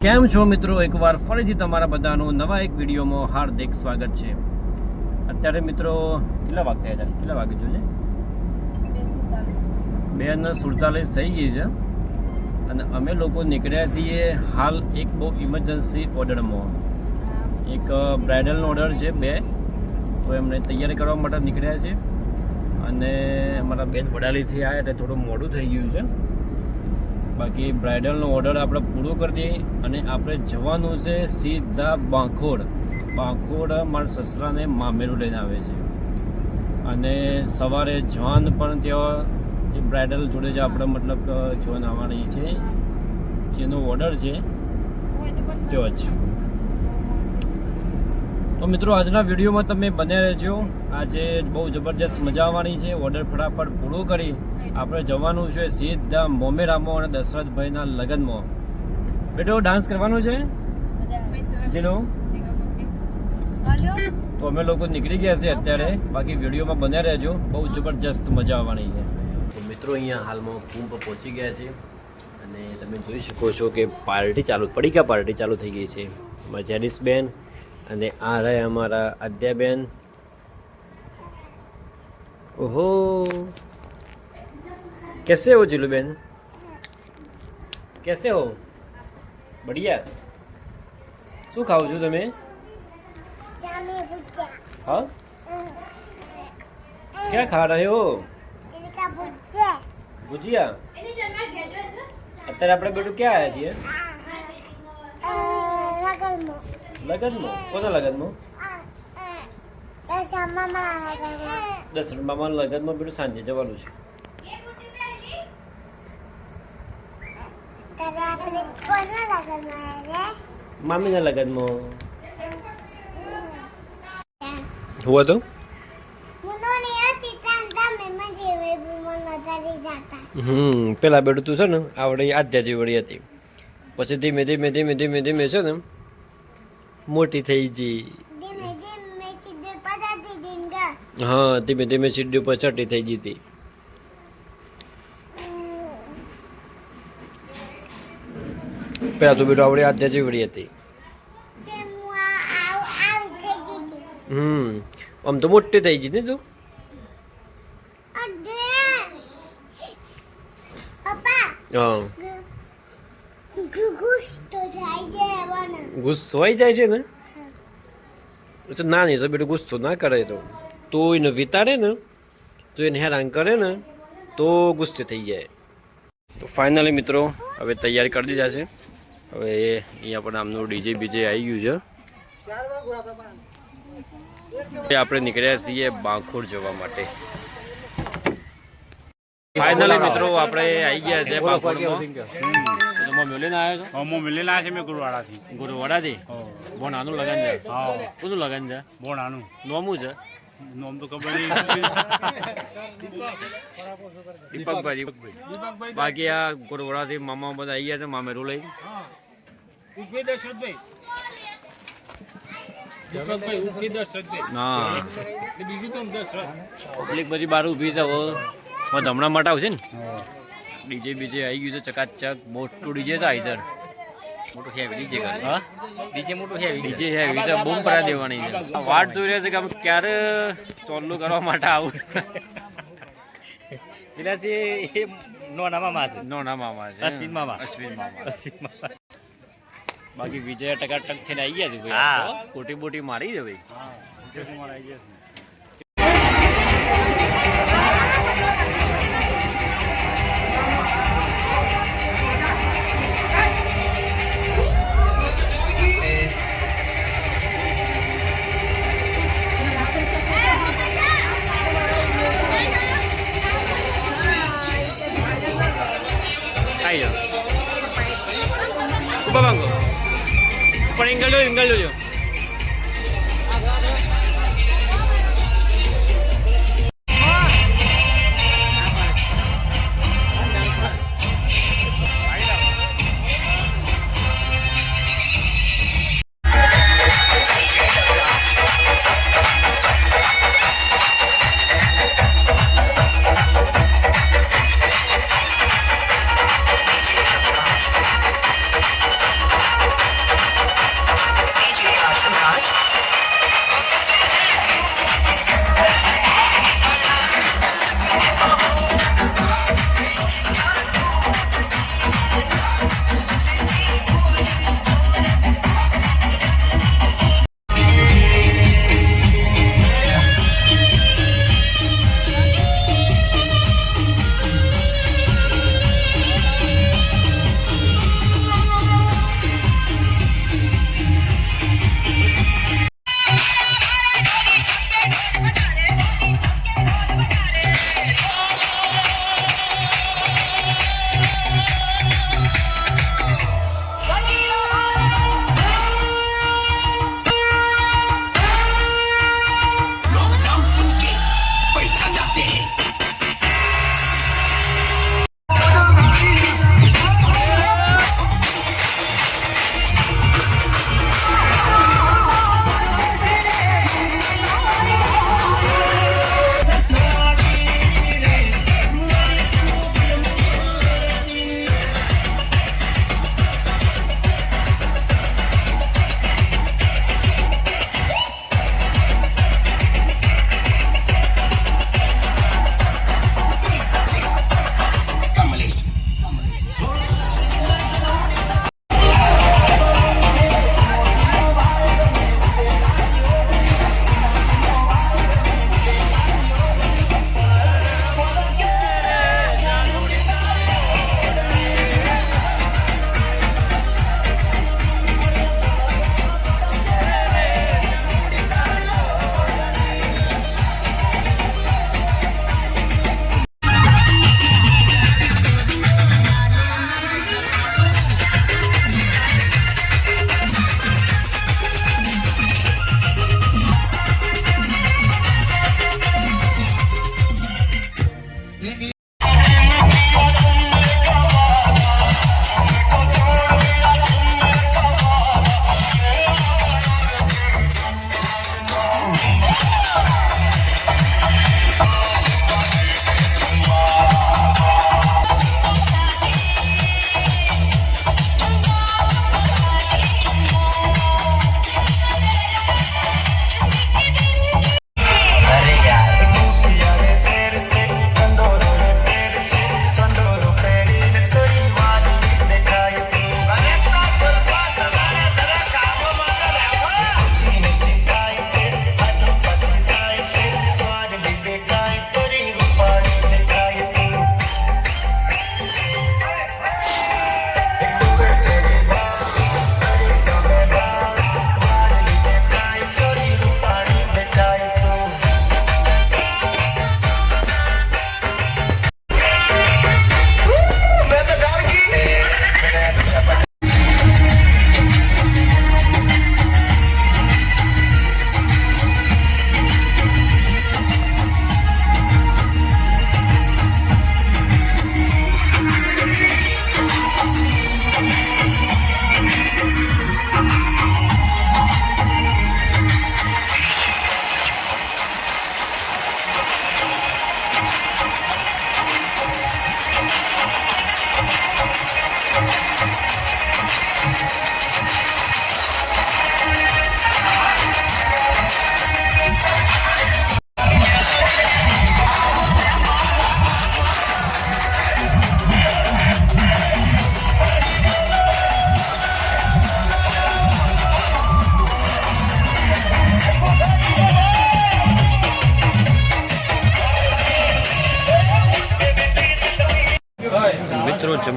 કેમ છો મિત્રો, એકવાર ફરીથી તમારા બધાનું નવા એક વિડીયોમાં હાર્દિક સ્વાગત છે। અત્યારે મિત્રો કેટલા વાગ્યા હતા? કેટલા વાગે જોજે 2:47 થઈ ગઈ છે અને અમે લોકો નીકળ્યા છીએ હાલ એક બહુ ઇમરજન્સી ઓર્ડરમાં। એક બ્રાઇડલનો ઓર્ડર છે 2, તો એમને તૈયારી કરવા માટે નીકળ્યા છે અને અમારા બેન વડાલીથી આવ્યા એટલે થોડું મોડું થઈ ગયું છે। બાકી બ્રાઇડલનો ઓર્ડર આપણે પૂરો કરી દઈએ અને આપણે જવાનું છે સીધા બાંખોડ। મારા સસરાને મામેરું લઈને આવે છે અને સવારે જોન પણ ત્યાં એ બ્રાઇડલ જોડે જ આપણે મતલબ જોન આવવાની છે, જેનો ઓર્ડર છે તેઓ જ। તો મિત્રો આજના વિડીયોમાં તમે બન્યા રહેજો। આજે બહુ જબરજસ્ત મજા આવવાની છે। ઓર્ડર ફટાફટ પૂરો કરી આપણે જવાનું છે સીધા મોમેરામાં અને દશરથભાઈના લગ્નમાં। બેટો ડાન્સ કરવાનો છે જેનો, તો અમે લોકો નીકળી ગયા છે અત્યારે। બાકી વિડીયોમાં બન્યા રહેજો, બહુ જબરજસ્ત મજા આવવાની છે। તો મિત્રો અહીંયા હાલમાં કુંભ પહોંચી ગયા છે અને તમે જોઈ શકો છો કે પાર્ટી ચાલુ, પડીકા પાર્ટી ચાલુ થઈ ગઈ છે। અમારા જેનિસ બેન અને આ રહ્યા અમારા આદ્યાબેન। ઓહો, कैसे हो जिलू बेन, कैसे हो? बढ़िया। શું ખાવ છો તમે? हाँ, क्या खा रहे हो? ભુજિયા। અત્યારે આપણે બેટું ક્યાં આવ્યા છીએ? લગનમાં? કોના લગનમાં? દશરથ મામાના લગનમાં બેટું સાંજે જવાનું છે। મામીના લગનમાં हुआ तो પેલા બેડું તું છે ને આવડે આદ્યા જેવડી હતી, પછી ધીમે ધીમે ધીમે ધીમે ધીમે છે ને મોટી થઈ ગઈ। હા, ધીમે ધીમે સીડી ઉપર ચટી થઈ ગઈ હતી। પેલા તો બેટું આવડે આદ્યા જેવડી હતી। આમ તો મોટી થઈ ગઈ ને તું। હા, ગુસ્સો આવી જાય છે ને તો નાની છે બેટું, ગુસ્સો ના કરે તો એને વિતાડે ને તો એને હેરાન કરે ને તો ગુસ્સે થઈ જાય। તો ફાઇનલી મિત્રો હવે તૈયારી કરી દીધા છે। હવે અહીંયા પણ આમનું ડીજે બીજે આવી ગયું છે। આપણે નીકળ્યા છીએ બાંખોડ જવા માટે। ફાઇનલી મિત્રો આપણે આવી ગયા છે બાંખોડમાં। મિલીને આવ્યો છો? હું મિલીને આવ્યો છું મેં ગુરુવાડાથી। ગુરુવાડાથી? બહુ નાનું લગન છે? હા। કોનું લગન છે? બહુ નાનું। નોમું છે? નોમ તો ખબર નહીં। દીપકભાઈ। બાકી આ ગુરુવાડાથી મામા બધા આવી ગયા છે મામેરું લઈ। હા, પબ્લિક બધી બહાર ઊભી છે। હવે હમણાં માટે આવશે ને ડીજે બીજે આવી ગયું છે ચકાચક। મોટું ડીજે છે આઈ સર, મોટું હેવી ડીજે કરે। હા, ડીજે મોટું હેવી, ડીજે હેવી છે, બૂમ પડા દેવાની છે। વાટ જોઈ રહ્યા છે કે અમે ક્યારે ચોલ્લું કરવા માટે આવું। પેલા છે એ નોના મામા છે। નોના મામા છે, અશ્વિન મામા। બાકી વિજય ટકાટક થઈને આવી ગયા છે ભાઈ। હા, કોટી બોટી મારી છે ભાઈ। આવી જાઓ ઉભા ભાંગો પણ એંગલ જોજો।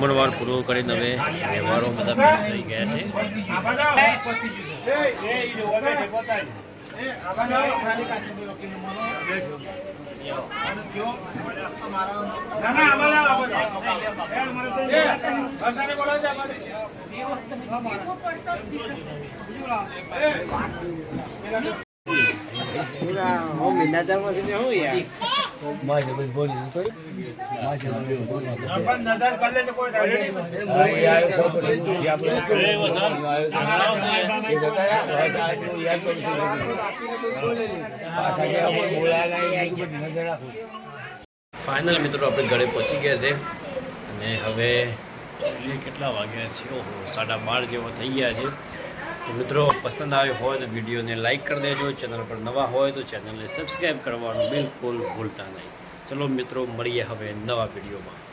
જમણવાર પૂરો કરીને હવે વ્યવહારો બધા ફિક્સ થઈ ગયા છે. ફાઇનલ મિત્રો આપણે ઘરે પહોંચી ગયા છે અને હવે કેટલા વાગ્યા છે? ઓહો 12:30 જેવો થઈ ગયા છે. તો મિત્રો પસંદ આવ્યો હોય તો વિડીયોને લાઇક કરી દેજો. ચેનલ પર નવા હોય તો ચેનલને સબસ્ક્રાઈબ કરવાનું બિલકુલ ભૂલતા નહીં. ચલો મિત્રો મળીએ હવે નવા વિડીયોમાં.